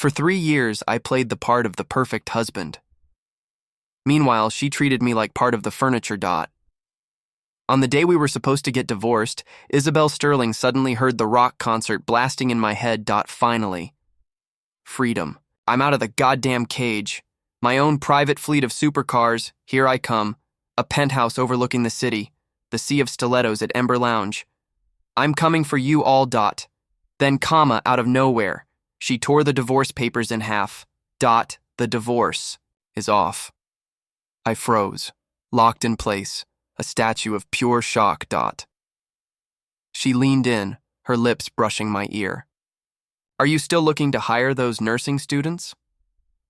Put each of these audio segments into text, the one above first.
For 3 years, I played the part of the perfect husband. Meanwhile, she treated me like part of the furniture. On the day we were supposed to get divorced, Isabel Sterling suddenly heard the rock concert blasting in my head. Finally. Freedom. I'm out of the goddamn cage. My own private fleet of supercars, here I come. A penthouse overlooking the city. The sea of stilettos at Ember Lounge. I'm coming for you all. Then, out of nowhere, she tore the divorce papers in half. The divorce is off. I froze, locked in place, a statue of pure shock. She leaned in, her lips brushing my ear. Are you still looking to hire those nursing students?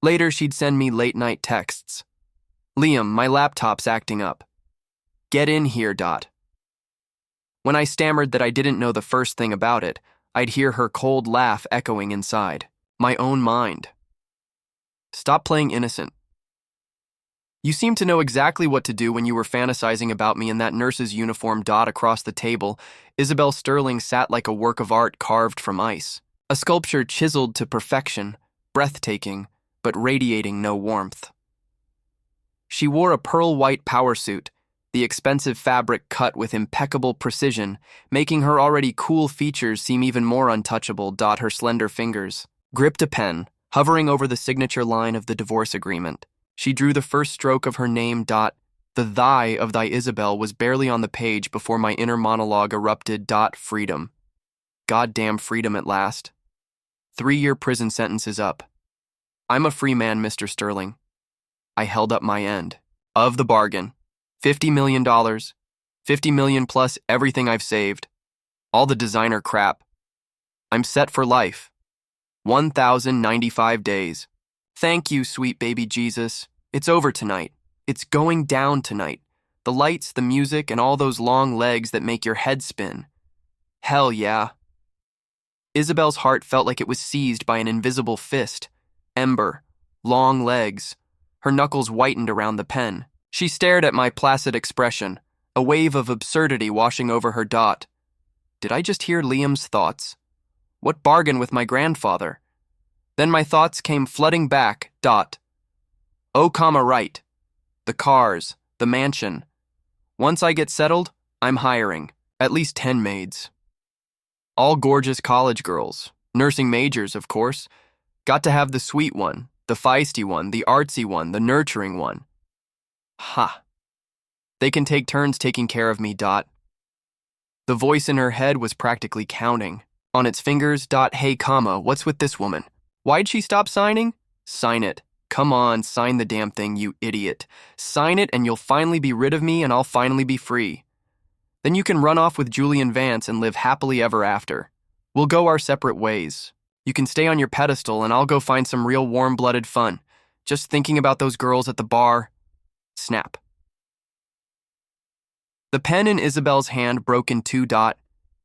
Later, she'd send me late-night texts. Liam, my laptop's acting up. Get in here. When I stammered that I didn't know the first thing about it, I'd hear her cold laugh echoing inside, my own mind. Stop playing innocent. You seem to know exactly what to do when you were fantasizing about me in that nurse's uniform. Across the table, Isabel Sterling sat like a work of art carved from ice, a sculpture chiseled to perfection, breathtaking, but radiating no warmth. She wore a pearl-white power suit, the expensive fabric cut with impeccable precision, making her already cool features seem even more untouchable. Her slender fingers gripped a pen, hovering over the signature line of the divorce agreement. She drew the first stroke of her name. The "thy" of thy Isabel was barely on the page before my inner monologue erupted. Freedom. Goddamn freedom at last. 3-year prison sentence is up. I'm a free man, Mr. Sterling. I held up my end of the bargain. $50 million, $50 million plus everything I've saved. All the designer crap. I'm set for life. 1,095 days. Thank you, sweet baby Jesus. It's over tonight. It's going down tonight. The lights, the music, and all those long legs that make your head spin. Hell yeah. Isabel's heart felt like it was seized by an invisible fist. Ember. Long legs. Her knuckles whitened around the pen. She stared at my placid expression, a wave of absurdity washing over her. Did I just hear Liam's thoughts? What bargain with my grandfather? Then my thoughts came flooding back. Oh, right. The cars, the mansion. Once I get settled, I'm hiring at least 10 maids. All gorgeous college girls, nursing majors, of course. Got to have the sweet one, the feisty one, the artsy one, the nurturing one. Ha. They can take turns taking care of me. The voice in her head was practically counting. On its fingers. Hey, what's with this woman? Why'd she stop signing? Sign it. Come on, sign the damn thing, you idiot. Sign it and you'll finally be rid of me and I'll finally be free. Then you can run off with Julian Vance and live happily ever after. We'll go our separate ways. You can stay on your pedestal and I'll go find some real warm-blooded fun. Just thinking about those girls at the bar. Snap. The pen in Isabel's hand broke in two.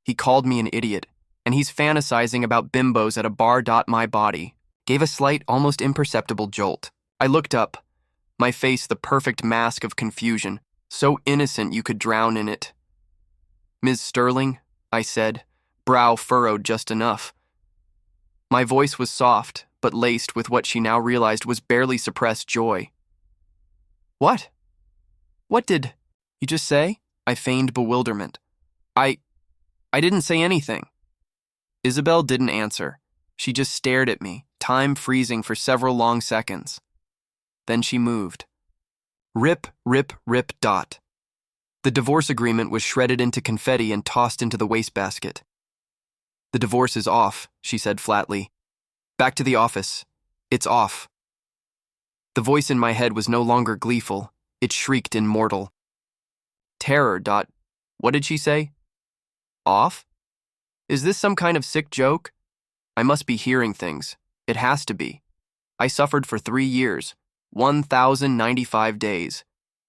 He called me an idiot, and he's fantasizing about bimbos at a bar. My body gave a slight, almost imperceptible jolt. I looked up, my face the perfect mask of confusion, so innocent you could drown in it. Ms. Sterling, I said, brow furrowed just enough. My voice was soft, but laced with what she now realized was barely suppressed joy. What? What did you just say? I feigned bewilderment. I didn't say anything. Isabel didn't answer. She just stared at me, time freezing for several long seconds. Then she moved. Rip, rip, rip. The divorce agreement was shredded into confetti and tossed into the wastebasket. The divorce is off, she said flatly. Back to the office. It's off. The voice in my head was no longer gleeful. It shrieked in mortal terror. What did she say? Off? Is this some kind of sick joke? I must be hearing things. It has to be. I suffered for 3 years, 1,095 days.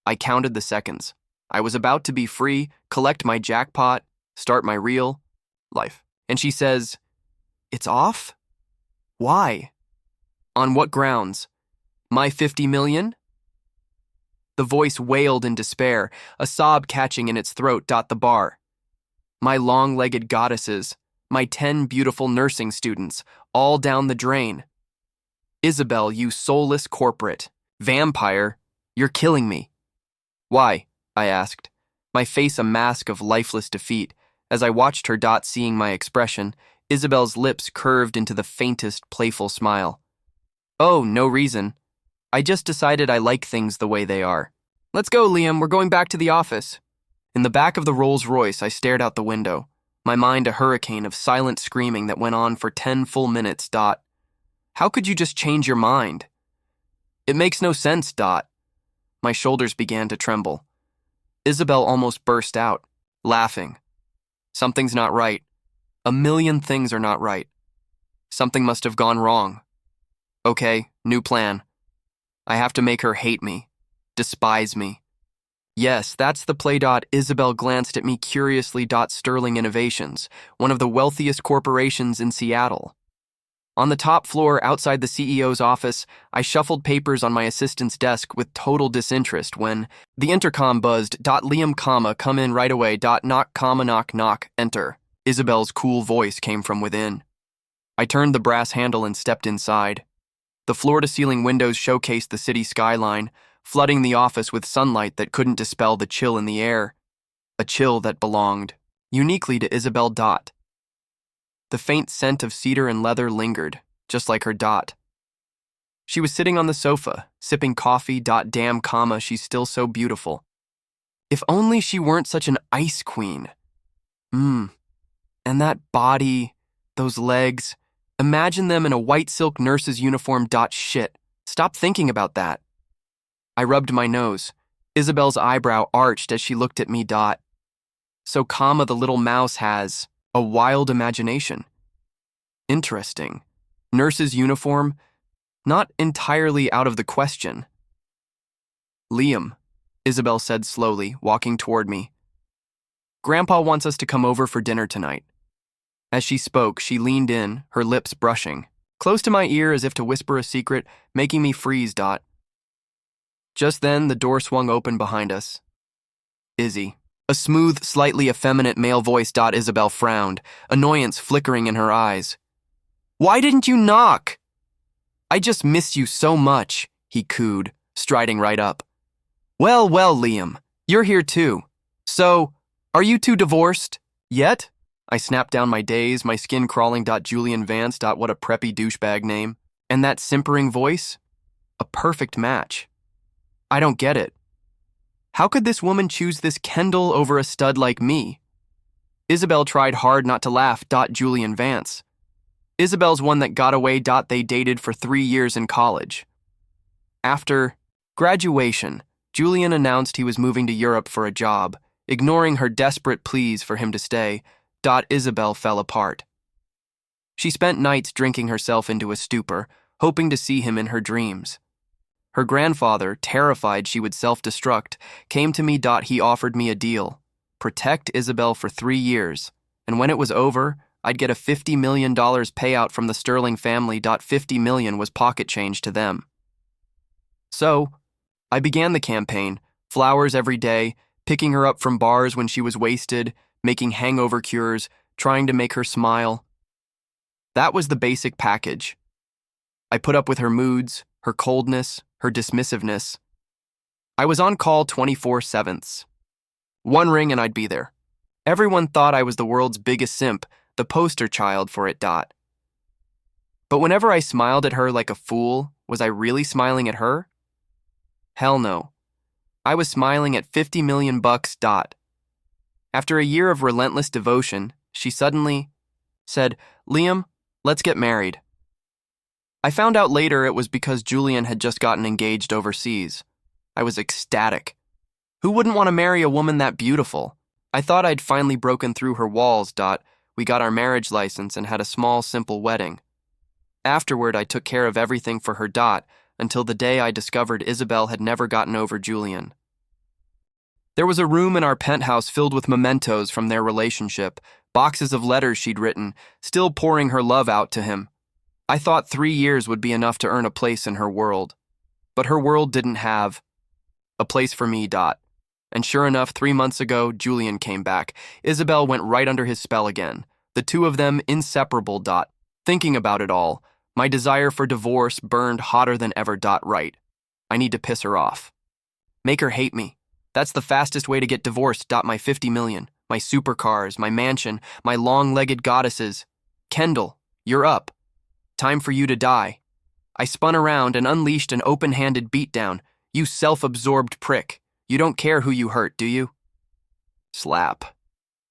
I counted the seconds. I was about to be free, collect my jackpot, start my real life. And she says, it's off? Why? On what grounds? My 50 million? The voice wailed in despair, a sob catching in its throat. The bar. My long-legged goddesses, my 10 beautiful nursing students, all down the drain. Isabel, you soulless corporate. Vampire, you're killing me. Why? I asked, my face a mask of lifeless defeat. As I watched her, seeing my expression, Isabel's lips curved into the faintest playful smile. Oh, no reason. I just decided I like things the way they are. Let's go, Liam, we're going back to the office. In the back of the Rolls-Royce, I stared out the window, my mind a hurricane of silent screaming that went on for 10 full minutes. How could you just change your mind? It makes no sense. My shoulders began to tremble. Isabel almost burst out, laughing. Something's not right. A million things are not right. Something must have gone wrong. Okay, new plan. I have to make her hate me, despise me. Yes, that's the play. Isabel glanced at me curiously. Sterling Innovations, one of the wealthiest corporations in Seattle. On the top floor, outside the CEO's office, I shuffled papers on my assistant's desk with total disinterest when the intercom buzzed. Liam, come in right away. Knock, knock, knock, enter. Isabel's cool voice came from within. I turned the brass handle and stepped inside. The floor-to-ceiling windows showcased the city skyline, flooding the office with sunlight that couldn't dispel the chill in the air. A chill that belonged uniquely to Isabel. The faint scent of cedar and leather lingered, just like her. She was sitting on the sofa, sipping coffee. Damn, she's still so beautiful. If only she weren't such an ice queen. And that body, those legs, imagine them in a white silk nurse's uniform. Shit, stop thinking about that. I rubbed my nose. Isabel's eyebrow arched as she looked at me. So, the little mouse has a wild imagination. Interesting. Nurse's uniform? Not entirely out of the question. Liam, Isabel said slowly, walking toward me. Grandpa wants us to come over for dinner tonight. As she spoke, she leaned in, her lips brushing, close to my ear as if to whisper a secret, making me freeze. Just then, the door swung open behind us. Izzy. A smooth, slightly effeminate male voice. Isabel frowned, annoyance flickering in her eyes. Why didn't you knock? I just miss you so much, he cooed, striding right up. Well, Liam, you're here too. So, are you two divorced? Yet? I snapped down my days, my skin crawling. Julian Vance. What a preppy douchebag name. And that simpering voice? A perfect match. I don't get it. How could this woman choose this Kendall over a stud like me? Isabel tried hard not to laugh. Julian Vance. Isabel's one that got away. They dated for 3 years in college. After graduation, Julian announced he was moving to Europe for a job, ignoring her desperate pleas for him to stay. Isabel fell apart. She spent nights drinking herself into a stupor, hoping to see him in her dreams. Her grandfather, terrified she would self-destruct, came to me. He offered me a deal. Protect Isabel for 3 years, and when it was over, I'd get a $50 million payout from the Sterling family. $50 million was pocket change to them. So, I began the campaign, flowers every day, picking her up from bars when she was wasted, making hangover cures, trying to make her smile. That was the basic package. I put up with her moods, her coldness, her dismissiveness. I was on call 24/7. One ring and I'd be there. Everyone thought I was the world's biggest simp, the poster child for it. But whenever I smiled at her like a fool, was I really smiling at her? Hell no. I was smiling at $50 million. After a year of relentless devotion, she suddenly said, Liam, let's get married. I found out later it was because Julian had just gotten engaged overseas. I was ecstatic. Who wouldn't want to marry a woman that beautiful? I thought I'd finally broken through her walls. We got our marriage license and had a small, simple wedding. Afterward, I took care of everything for her. Until the day I discovered Isabel had never gotten over Julian. There was a room in our penthouse filled with mementos from their relationship, boxes of letters she'd written, still pouring her love out to him. I thought 3 years would be enough to earn a place in her world. But her world didn't have a place for me. And sure enough, 3 months ago, Julian came back. Isabel went right under his spell again. The two of them inseparable. Thinking about it all, My desire for divorce burned hotter than ever. Right. I need to piss her off. Make her hate me. That's the fastest way to get divorced. My 50 million, my supercars, my mansion, my long-legged goddesses. Kendall, you're up. Time for you to die. I spun around and unleashed an open-handed beatdown. You self-absorbed prick. You don't care who you hurt, do you? Slap.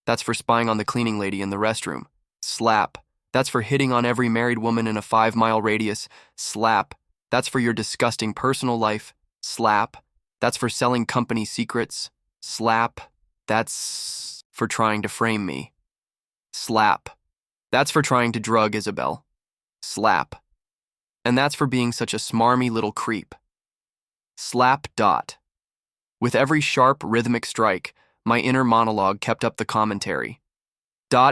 That's for spying on the cleaning lady in the restroom. Slap. That's for hitting on every married woman in a 5-mile radius. Slap. That's for your disgusting personal life. Slap. That's for selling company secrets. Slap. That's for trying to frame me. Slap. That's for trying to drug Isabel. Slap. And that's for being such a smarmy little creep. Slap. With every sharp, rhythmic strike, my inner monologue kept up the commentary.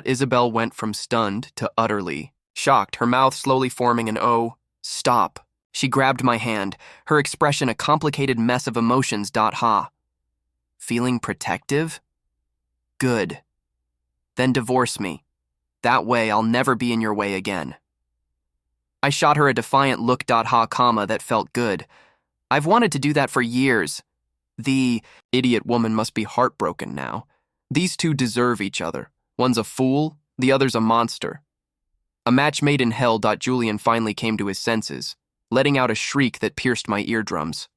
Isabel went from stunned to utterly shocked, her mouth slowly forming an O. Stop. She grabbed my hand, her expression a complicated mess of emotions. Ha. Feeling protective? Good. Then divorce me. That way I'll never be in your way again. I shot her a defiant look. Ha, comma, that felt good. I've wanted to do that for years. The idiot woman must be heartbroken now. These two deserve each other. One's a fool, the other's a monster. A match made in hell. Julian finally came to his senses, letting out a shriek that pierced my eardrums.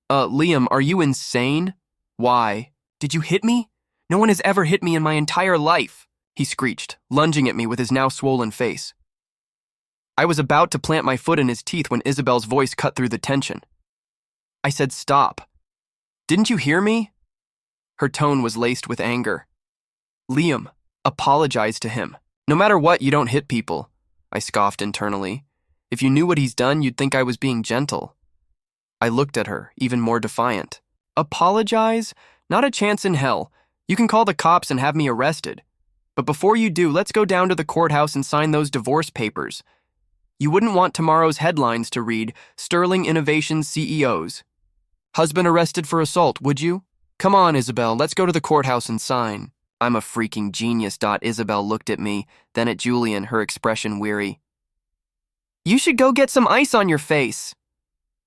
Liam, are you insane? Why? Did you hit me? No one has ever hit me in my entire life, he screeched, lunging at me with his now swollen face. I was about to plant my foot in his teeth when Isabel's voice cut through the tension. I said, stop. Didn't you hear me? Her tone was laced with anger. Liam, apologize to him. No matter what, you don't hit people, I scoffed internally. If you knew what he's done, you'd think I was being gentle. I looked at her, even more defiant. Apologize? Not a chance in hell. You can call the cops and have me arrested. But before you do, let's go down to the courthouse and sign those divorce papers. You wouldn't want tomorrow's headlines to read, Sterling Innovations CEOs. Husband arrested for assault, would you? Come on, Isabel, let's go to the courthouse and sign. I'm a freaking genius. Isabel looked at me, then at Julian, her expression weary. You should go get some ice on your face,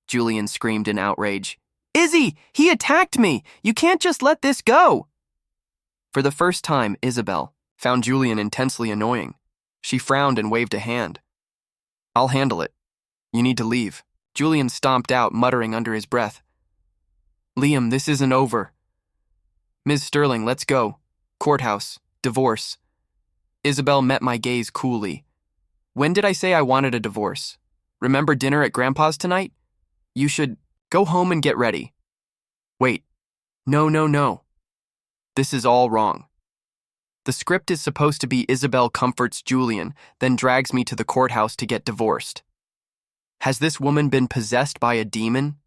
Julian screamed in outrage. Izzy, he attacked me! You can't just let this go! For the first time, Isabel found Julian intensely annoying. She frowned and waved a hand. I'll handle it. You need to leave. Julian stomped out, muttering under his breath. Liam, this isn't over. Ms. Sterling, let's go. Courthouse. Divorce. Isabel met my gaze coolly. When did I say I wanted a divorce? Remember dinner at Grandpa's tonight? You should go home and get ready. Wait. No. This is all wrong. The script is supposed to be Isabel comforts Julian, then drags me to the courthouse to get divorced. Has this woman been possessed by a demon?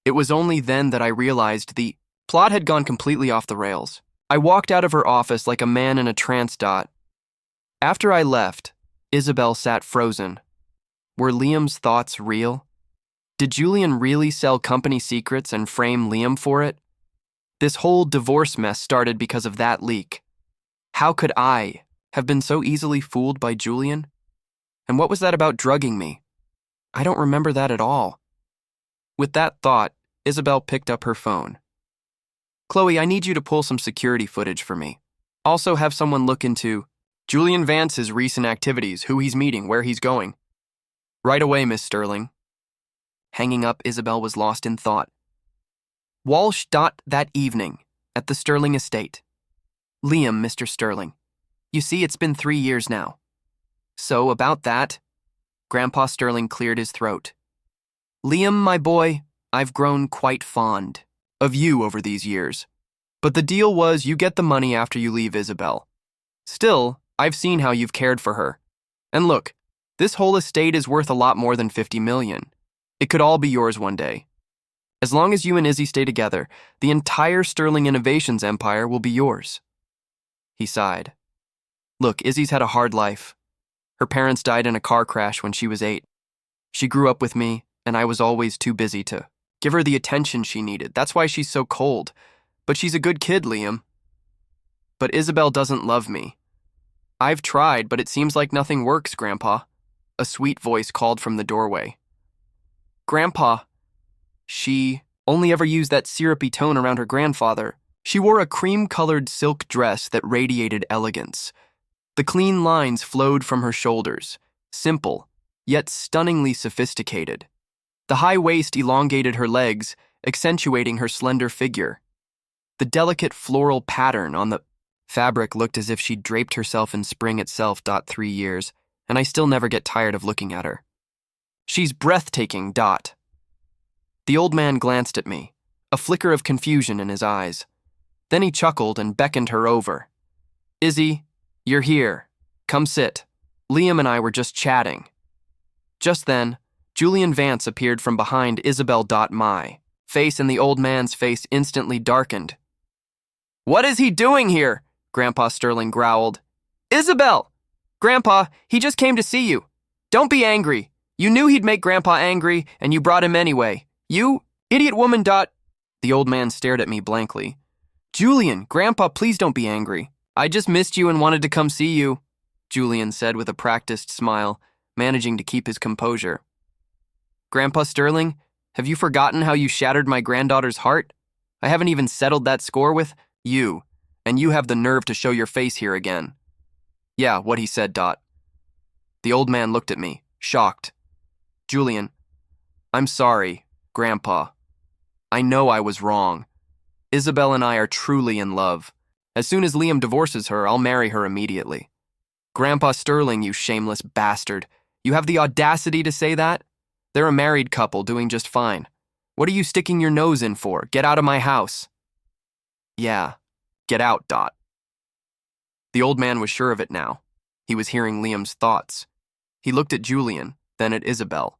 It was only then that I realized the plot had gone completely off the rails. I walked out of her office like a man in a trance. After I left, Isabel sat frozen. Were Liam's thoughts real? Did Julian really sell company secrets and frame Liam for it? This whole divorce mess started because of that leak. How could I have been so easily fooled by Julian? And what was that about drugging me? I don't remember that at all. With that thought, Isabel picked up her phone. Chloe, I need you to pull some security footage for me. Also have someone look into Julian Vance's recent activities, who he's meeting, where he's going. Right away, Miss Sterling. Hanging up, Isabel was lost in thought. Walsh. That evening, at the Sterling estate. Liam, Mr. Sterling. You see, it's been 3 years now. So, about that, Grandpa Sterling cleared his throat. Liam, my boy, I've grown quite fond of you over these years. But the deal was you get the money after you leave Isabel. Still, I've seen how you've cared for her. And look, this whole estate is worth a lot more than 50 million. It could all be yours one day. As long as you and Izzy stay together, the entire Sterling Innovations empire will be yours. He sighed. Look, Izzy's had a hard life. Her parents died in a car crash when she was 8. She grew up with me, and I was always too busy to give her the attention she needed. That's why she's so cold. But she's a good kid, Liam. But Isabel doesn't love me. I've tried, but it seems like nothing works, Grandpa. a sweet voice called from the doorway. Grandpa. She only ever used that syrupy tone around her grandfather. She wore a cream-colored silk dress that radiated elegance. The clean lines flowed from her shoulders, simple, yet stunningly sophisticated. The high waist elongated her legs, accentuating her slender figure. The delicate floral pattern on the fabric looked as if she'd draped herself in spring itself. 3 years, and I still never get tired of looking at her. She's breathtaking. The old man glanced at me, a flicker of confusion in his eyes. Then he chuckled and beckoned her over. Izzy, you're here. Come sit. Liam and I were just chatting. Just then, Julian Vance appeared from behind Isabel. My face and the old man's face instantly darkened. What is he doing here? Grandpa Sterling growled. Isabel! Grandpa, he just came to see you. Don't be angry. You knew he'd make Grandpa angry, and you brought him anyway. You idiot woman. The old man stared at me blankly. Julian, Grandpa, please don't be angry. I just missed you and wanted to come see you, Julian said with a practiced smile, managing to keep his composure. Grandpa Sterling, have you forgotten how you shattered my granddaughter's heart? I haven't even settled that score with you, and you have the nerve to show your face here again. Yeah, what he said. The old man looked at me, shocked. Julian, I'm sorry, Grandpa. I know I was wrong. Isabel and I are truly in love. As soon as Liam divorces her, I'll marry her immediately. Grandpa Sterling, you shameless bastard. You have the audacity to say that? They're a married couple doing just fine. What are you sticking your nose in for? Get out of my house. Yeah, get out. The old man was sure of it now. He was hearing Liam's thoughts. He looked at Julian, then at Isabel.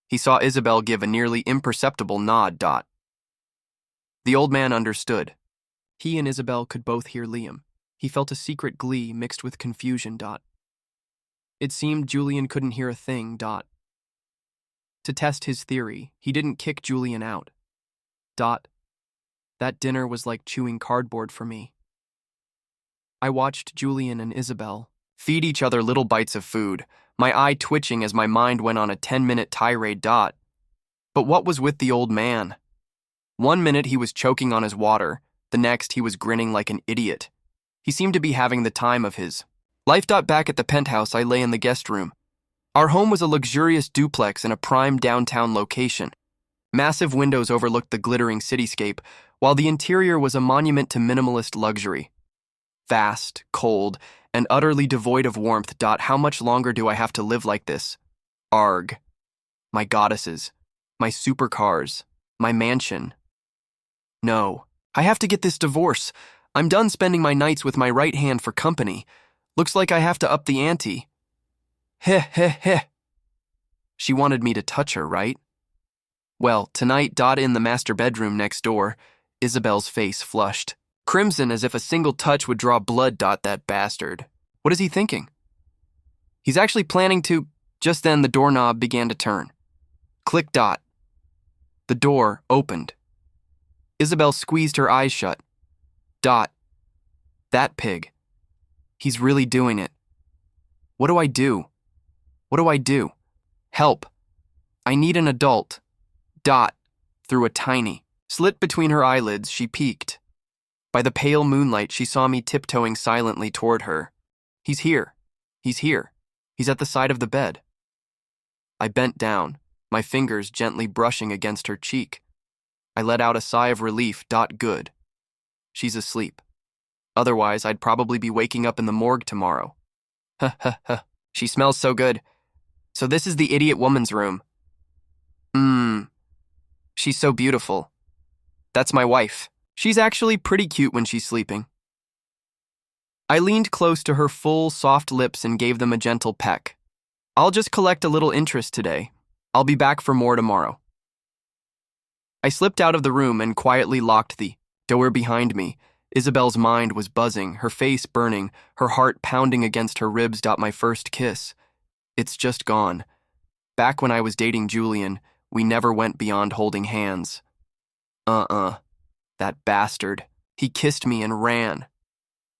He saw Isabel give a nearly imperceptible nod. The old man understood. He and Isabel could both hear Liam. He felt a secret glee mixed with confusion. It seemed Julian couldn't hear a thing. To test his theory, he didn't kick Julian out. That dinner was like chewing cardboard for me. I watched Julian and Isabel feed each other little bites of food, my eye twitching as my mind went on a 10-minute tirade. But what was with the old man? 1 minute he was choking on his water, the next he was grinning like an idiot. He seemed to be having the time of his life. Back at the penthouse, I lay in the guest room. Our home was a luxurious duplex in a prime downtown location. Massive windows overlooked the glittering cityscape, while the interior was a monument to minimalist luxury. Vast, cold, and utterly devoid of warmth. How much longer do I have to live like this? Arg. My goddesses. My supercars. My mansion. No. I have to get this divorce. I'm done spending my nights with my right hand for company. Looks like I have to up the ante. Heh. She wanted me to touch her, right? Well, tonight, in the master bedroom next door, Isabel's face flushed. Crimson as if a single touch would draw blood. That bastard. What is he thinking? He's actually planning to... Just then, the doorknob began to turn. Click. The door opened. Isabel squeezed her eyes shut. That pig. He's really doing it. What do I do? What do I do? Help. I need an adult. Through a tiny slit between her eyelids, she peeked. By the pale moonlight, she saw me tiptoeing silently toward her. He's here. He's here. He's at the side of the bed. I bent down, my fingers gently brushing against her cheek. I let out a sigh of relief. Good. She's asleep. Otherwise, I'd probably be waking up in the morgue tomorrow. She smells so good. So this is the idiot woman's room. She's so beautiful. That's my wife. She's actually pretty cute when she's sleeping. I leaned close to her full, soft lips and gave them a gentle peck. I'll just collect a little interest today. I'll be back for more tomorrow. I slipped out of the room and quietly locked the door behind me. Isabel's mind was buzzing, her face burning, her heart pounding against her ribs. My first kiss. It's just gone. Back when I was dating Julian, we never went beyond holding hands. That bastard. He kissed me and ran.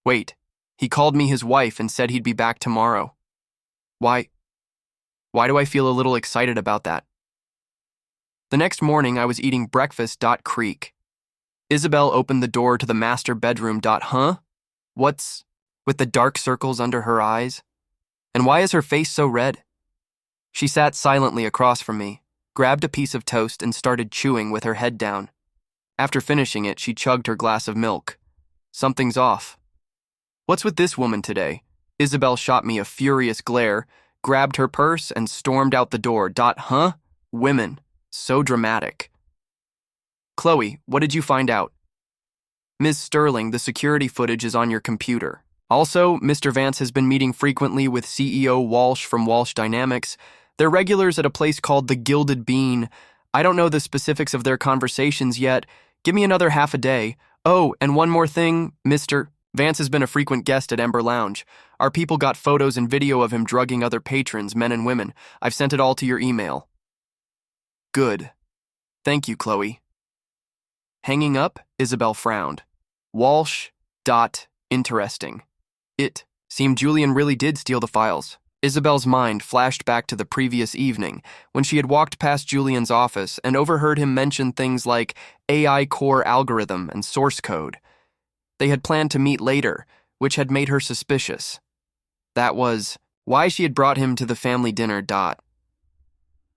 Wait, he called me his wife and said he'd be back tomorrow. Why? Why do I feel a little excited about that? The next morning, I was eating breakfast. Creak. Isabel opened the door to the master bedroom. Huh? What's with the dark circles under her eyes? And why is her face so red? She sat silently across from me, grabbed a piece of toast, and started chewing with her head down. After finishing it, she chugged her glass of milk. Something's off. What's with this woman today? Isabel shot me a furious glare, grabbed her purse, and stormed out the door. Huh? Women. So dramatic. Chloe, what did you find out? Ms. Sterling, the security footage is on your computer. Also, Mr. Vance has been meeting frequently with CEO Walsh from Walsh Dynamics. They're regulars at a place called the Gilded Bean. I don't know the specifics of their conversations yet. Give me another half a day. Oh, and one more thing, Mr. Vance has been a frequent guest at Ember Lounge. Our people got photos and video of him drugging other patrons, men and women. I've sent it all to your email. Good. Thank you, Chloe. Hanging up, Isabel frowned. Walsh. Interesting. It seemed Julian really did steal the files. Isabel's mind flashed back to the previous evening when she had walked past Julian's office and overheard him mention things like AI core algorithm and source code. They had planned to meet later, which had made her suspicious. That was why she had brought him to the family dinner.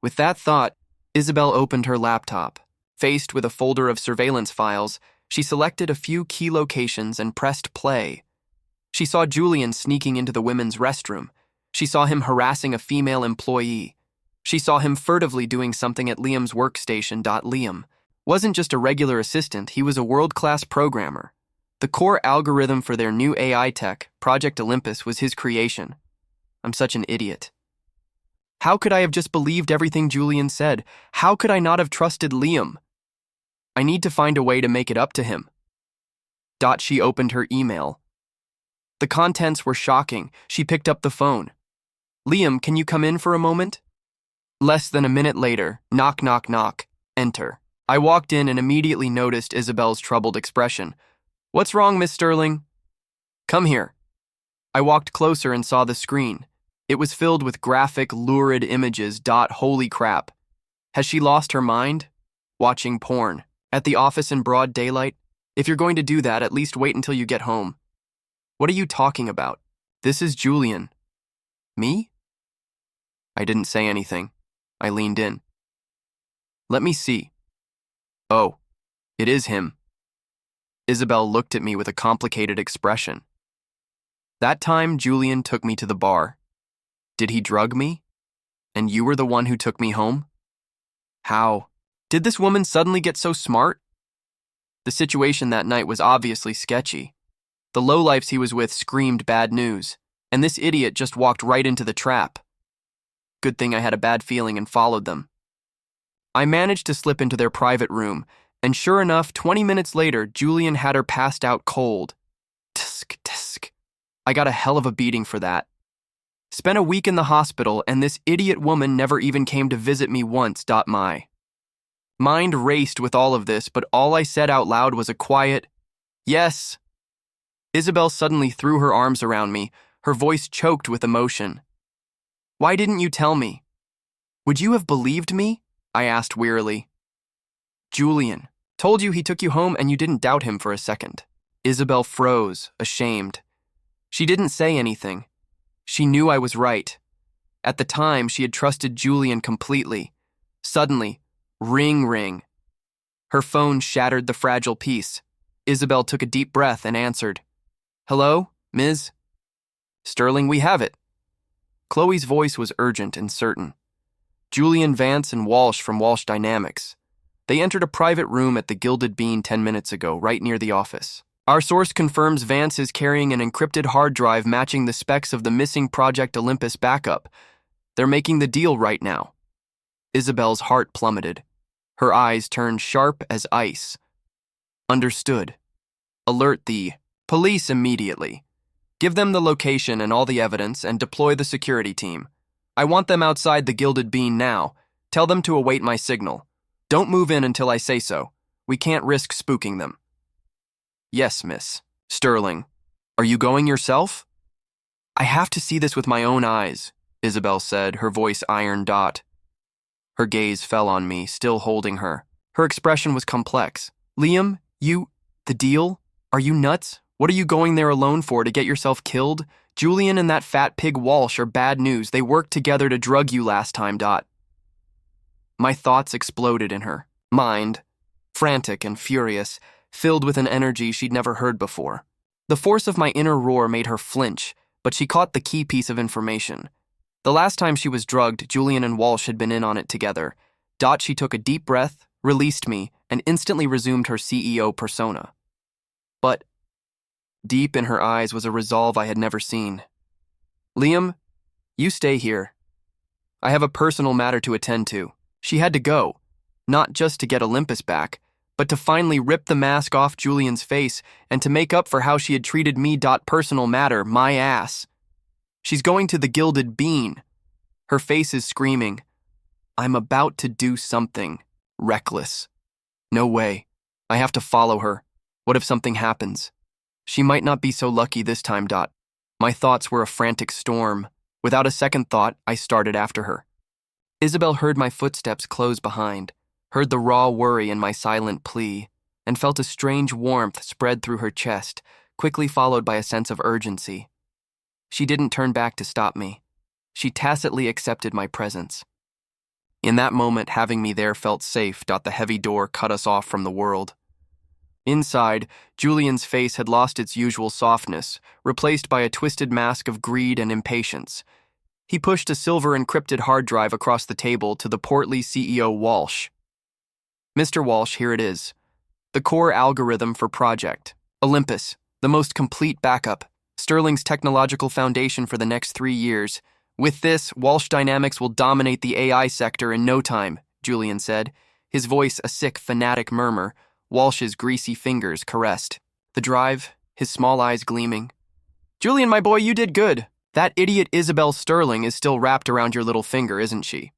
With that thought, Isabel opened her laptop. Faced with a folder of surveillance files, she selected a few key locations and pressed play. She saw Julian sneaking into the women's restroom. She saw him harassing a female employee. She saw him furtively doing something at Liam's workstation. Liam wasn't just a regular assistant, he was a world-class programmer. The core algorithm for their new AI tech, Project Olympus, was his creation. I'm such an idiot. How could I have just believed everything Julian said? How could I not have trusted Liam? I need to find a way to make it up to him. She opened her email. The contents were shocking. She picked up the phone. Liam, can you come in for a moment? Less than a minute later, knock, knock, knock. Enter. I walked in and immediately noticed Isabel's troubled expression. What's wrong, Miss Sterling? Come here. I walked closer and saw the screen. It was filled with graphic, lurid images. Holy crap. Has she lost her mind? Watching porn. At the office in broad daylight? If you're going to do that, at least wait until you get home. What are you talking about? This is Julian. Me? I didn't say anything. I leaned in. Let me see. Oh, it is him. Isabel looked at me with a complicated expression. That time, Julian took me to the bar. Did he drug me? And you were the one who took me home? How? Did this woman suddenly get so smart? The situation that night was obviously sketchy. The lowlifes he was with screamed bad news, and this idiot just walked right into the trap. Good thing I had a bad feeling and followed them. I managed to slip into their private room, and sure enough, 20 minutes later, Julian had her passed out cold. Tsk, tsk. I got a hell of a beating for that. Spent a week in the hospital, and this idiot woman never even came to visit me once. My mind raced with all of this, but all I said out loud was a quiet, yes. Isabel suddenly threw her arms around me, her voice choked with emotion. Why didn't you tell me? Would you have believed me? I asked wearily. Julian, told you he took you home and you didn't doubt him for a second. Isabel froze, ashamed. She didn't say anything. She knew I was right. At the time, she had trusted Julian completely. Suddenly, ring, ring. Her phone shattered the fragile peace. Isabel took a deep breath and answered. Hello, Ms. Sterling, we have it. Chloe's voice was urgent and certain. Julian Vance and Walsh from Walsh Dynamics. They entered a private room at the Gilded Bean 10 minutes ago, right near the office. Our source confirms Vance is carrying an encrypted hard drive matching the specs of the missing Project Olympus backup. They're making the deal right now. Isabel's heart plummeted. Her eyes turned sharp as ice. Understood. Alert the police immediately. Give them the location and all the evidence and deploy the security team. I want them outside the Gilded Bean now. Tell them to await my signal. Don't move in until I say so. We can't risk spooking them. Yes, Miss Sterling. Are you going yourself? I have to see this with my own eyes. Isabel said, her voice iron. Her gaze fell on me, still holding her. Her expression was complex. Liam, the deal? Are you nuts? What are you going there alone for, to get yourself killed? Julian and that fat pig Walsh are bad news. They worked together to drug you last time. My thoughts exploded in her mind, frantic and furious, filled with an energy she'd never heard before. The force of my inner roar made her flinch, but she caught the key piece of information. The last time she was drugged, Julian and Walsh had been in on it together. She took a deep breath, released me, and instantly resumed her CEO persona. But deep in her eyes was a resolve I had never seen. Liam, you stay here. I have a personal matter to attend to. She had to go, not just to get Olympus back, but to finally rip the mask off Julian's face and to make up for how she had treated me. Personal matter, my ass. She's going to the Gilded Bean. Her face is screaming. I'm about to do something reckless. No way. I have to follow her. What if something happens? She might not be so lucky this time. My thoughts were a frantic storm. Without a second thought, I started after her. Isabel heard my footsteps close behind, heard the raw worry in my silent plea, and felt a strange warmth spread through her chest, quickly followed by a sense of urgency. She didn't turn back to stop me. She tacitly accepted my presence. In that moment, having me there felt safe. The heavy door cut us off from the world. Inside, Julian's face had lost its usual softness, replaced by a twisted mask of greed and impatience. He pushed a silver encrypted hard drive across the table to the portly CEO Walsh. Mr. Walsh, here it is. The core algorithm for Project Olympus, the most complete backup, Sterling's technological foundation for the next 3 years. With this, Walsh Dynamics will dominate the AI sector in no time, Julian said, his voice a sick, fanatic murmur. Walsh's greasy fingers caressed the drive, his small eyes gleaming. Julian, my boy, you did good. That idiot Isabel Sterling is still wrapped around your little finger, isn't she?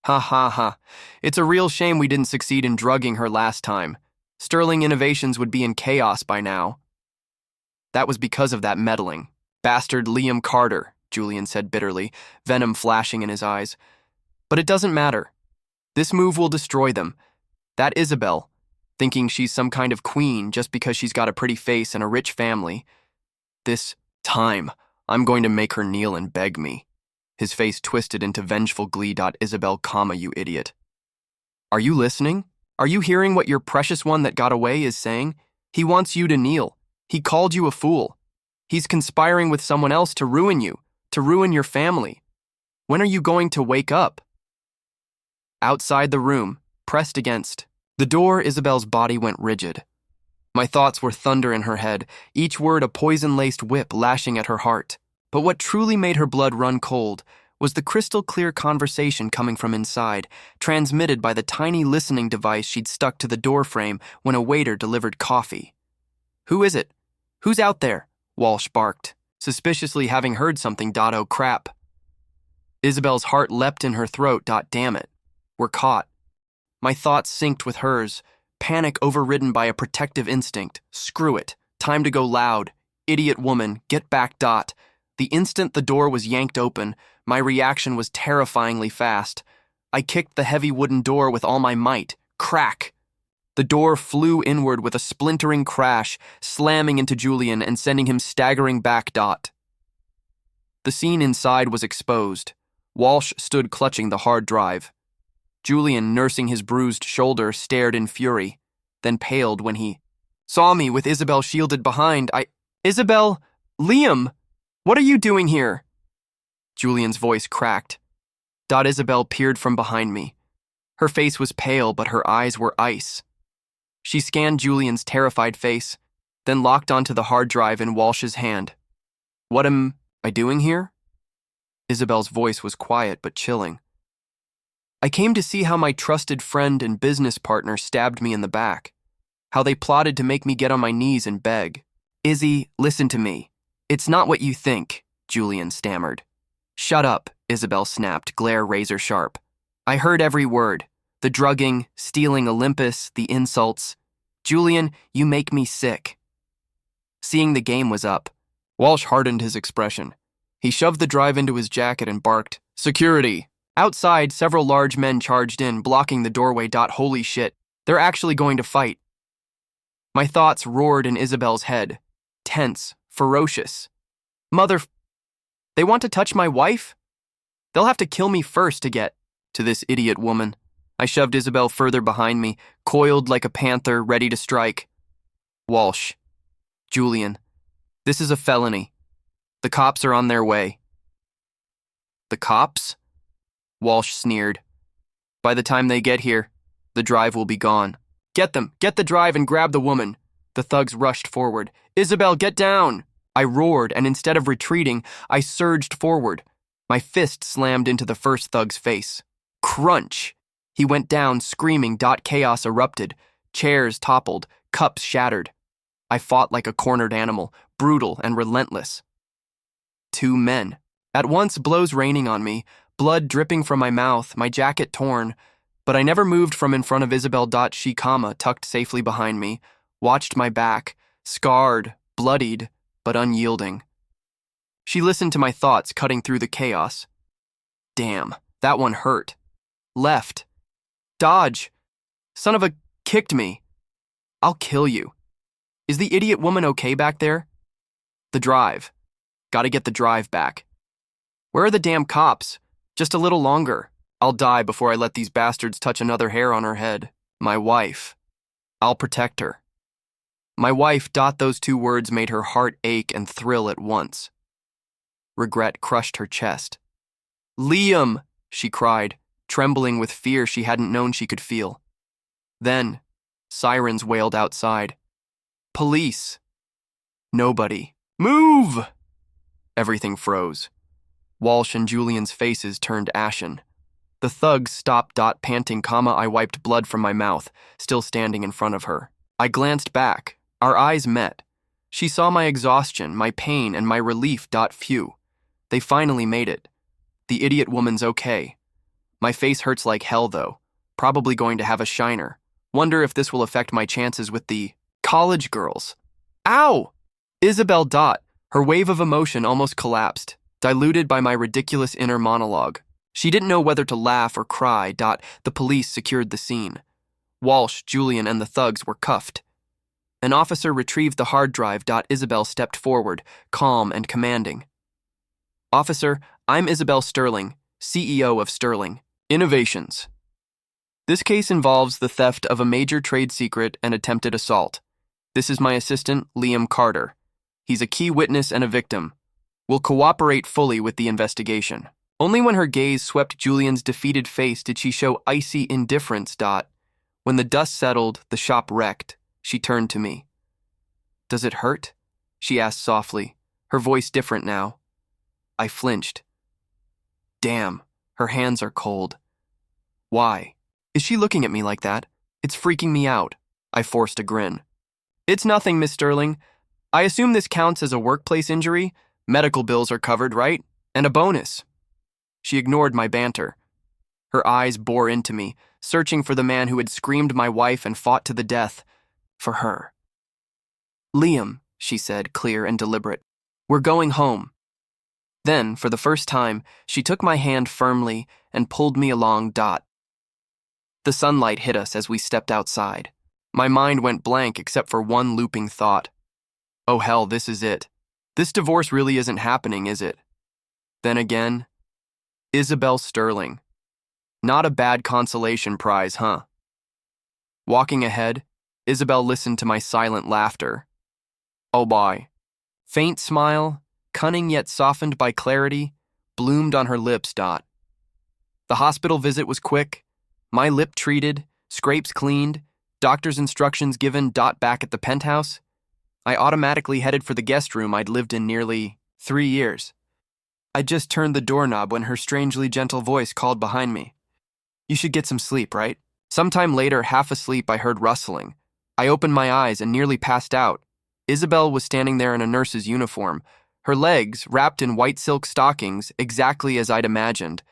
Ha ha ha. It's a real shame we didn't succeed in drugging her last time. Sterling Innovations would be in chaos by now. That was because of that meddling. Bastard Liam Carter, Julian said bitterly, venom flashing in his eyes. But it doesn't matter. This move will destroy them. That Isabel, thinking she's some kind of queen just because she's got a pretty face and a rich family. This time, I'm going to make her kneel and beg me. His face twisted into vengeful glee. Isabel, you idiot. Are you listening? Are you hearing what your precious one that got away is saying? He wants you to kneel. He called you a fool. He's conspiring with someone else to ruin you, to ruin your family. When are you going to wake up? Outside the room, pressed against the door, Isabel's body went rigid. My thoughts were thunder in her head, each word a poison-laced whip lashing at her heart. But what truly made her blood run cold was the crystal-clear conversation coming from inside, transmitted by the tiny listening device she'd stuck to the doorframe when a waiter delivered coffee. Who is it? Who's out there? Walsh barked, suspiciously having heard something. Oh crap. Isabel's heart leapt in her throat. Damn it. We're caught. My thoughts synced with hers, panic overridden by a protective instinct. Screw it. Time to go loud. Idiot woman, get back. The instant the door was yanked open, my reaction was terrifyingly fast. I kicked the heavy wooden door with all my might. Crack! The door flew inward with a splintering crash, slamming into Julian and sending him staggering back. The scene inside was exposed. Walsh stood clutching the hard drive. Julian, nursing his bruised shoulder, stared in fury, then paled when he saw me with Isabel shielded behind. Isabel! Liam! What are you doing here? Julian's voice cracked. Isabel peered from behind me. Her face was pale, but her eyes were ice. She scanned Julian's terrified face, then locked onto the hard drive in Walsh's hand. What am I doing here? Isabel's voice was quiet but chilling. I came to see how my trusted friend and business partner stabbed me in the back, how they plotted to make me get on my knees and beg. Izzy, listen to me. It's not what you think, Julian stammered. Shut up, Isabel snapped, glare razor sharp. I heard every word. The drugging, stealing Olympus, the insults. Julian, you make me sick. Seeing the game was up, Walsh hardened his expression. He shoved the drive into his jacket and barked, "Security!" Outside, several large men charged in, blocking the doorway. Holy shit, they're actually going to fight. My thoughts roared in Isabel's head. Tense, ferocious. They want to touch my wife? They'll have to kill me first to get to this idiot woman. I shoved Isabel further behind me, coiled like a panther, ready to strike. Walsh. Julian. This is a felony. The cops are on their way. The cops? Walsh sneered. By the time they get here, the drive will be gone. Get them! Get the drive and grab the woman! The thugs rushed forward. Isabel, get down! I roared, and instead of retreating, I surged forward. My fist slammed into the first thug's face. Crunch! He went down, screaming. Chaos erupted. Chairs toppled. Cups shattered. I fought like a cornered animal, brutal and relentless. 2 men. At once, blows raining on me, blood dripping from my mouth, my jacket torn. But I never moved from in front of Isabel. She, tucked safely behind me, watched my back, scarred, bloodied, but unyielding. She listened to my thoughts cutting through the chaos. Damn, that one hurt. Left. Dodge. Son of a... kicked me. I'll kill you. Is the idiot woman okay back there? The drive. Gotta get the drive back. Where are the damn cops? Just a little longer. I'll die before I let these bastards touch another hair on her head. My wife. I'll protect her. My wife. Those 2 words made her heart ache and thrill at once. Regret crushed her chest. Liam, she cried, trembling with fear she hadn't known she could feel. Then, sirens wailed outside. Police. Nobody. Move! Everything froze. Walsh and Julian's faces turned ashen. The thugs stopped. Panting, I wiped blood from my mouth, still standing in front of her. I glanced back. Our eyes met. She saw my exhaustion, my pain, and my relief. Phew. They finally made it. The idiot woman's okay. My face hurts like hell, though. Probably going to have a shiner. Wonder if this will affect my chances with the college girls. Ow! Isabel. Her wave of emotion almost collapsed, diluted by my ridiculous inner monologue. She didn't know whether to laugh or cry. The police secured the scene. Walsh, Julian, and the thugs were cuffed. An officer retrieved the hard drive. Isabel stepped forward, calm and commanding. Officer, I'm Isabel Sterling, CEO of Sterling Innovations. This case involves the theft of a major trade secret and attempted assault. This is my assistant, Liam Carter. He's a key witness and a victim. Will cooperate fully with the investigation. Only when her gaze swept Julian's defeated face did she show icy indifference. When the dust settled, the shop wrecked, she turned to me. Does it hurt? She asked softly, her voice different now. I flinched. Damn, her hands are cold. Why? Is she looking at me like that? It's freaking me out. I forced a grin. It's nothing, Miss Sterling. I assume this counts as a workplace injury. Medical bills are covered, right? And a bonus. She ignored my banter. Her eyes bore into me, searching for the man who had screamed my wife and fought to the death. For her. Liam, she said, clear and deliberate. We're going home. Then, for the first time, she took my hand firmly and pulled me along. The sunlight hit us as we stepped outside. My mind went blank except for one looping thought. Oh hell, this is it. This divorce really isn't happening, is it? Then again, Isabel Sterling. Not a bad consolation prize, huh? Walking ahead, Isabel listened to my silent laughter. Oh boy. Faint smile, cunning yet softened by clarity, bloomed on her lips. The hospital visit was quick, my lip treated, scrapes cleaned, doctor's instructions given. Back at the penthouse, I automatically headed for the guest room I'd lived in nearly 3 years. I just turned the doorknob when her strangely gentle voice called behind me. You should get some sleep, right? Sometime later, half asleep, I heard rustling. I opened my eyes and nearly passed out. Isabel was standing there in a nurse's uniform, her legs wrapped in white silk stockings, exactly as I'd imagined.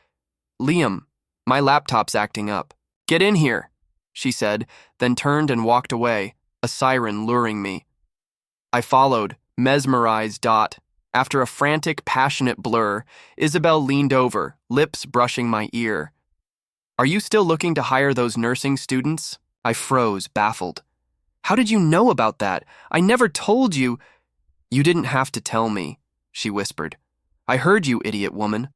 Liam, my laptop's acting up. Get in here, she said, then turned and walked away, a siren luring me. I followed, mesmerized. After a frantic, passionate blur, Isabel leaned over, lips brushing my ear. Are you still looking to hire those nursing students? I froze, baffled. How did you know about that? I never told you. You didn't have to tell me, she whispered. I heard you, idiot woman.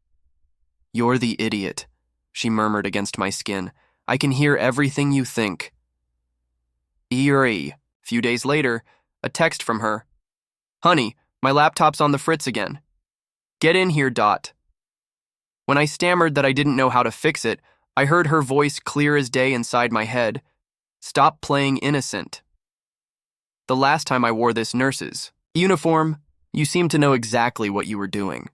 You're the idiot, she murmured against my skin. I can hear everything you think. Eerie. Few days later, a text from her. Honey, my laptop's on the fritz again. Get in here, Dot. When I stammered that I didn't know how to fix it, I heard her voice clear as day inside my head. Stop playing innocent. The last time I wore this nurse's uniform, you seemed to know exactly what you were doing.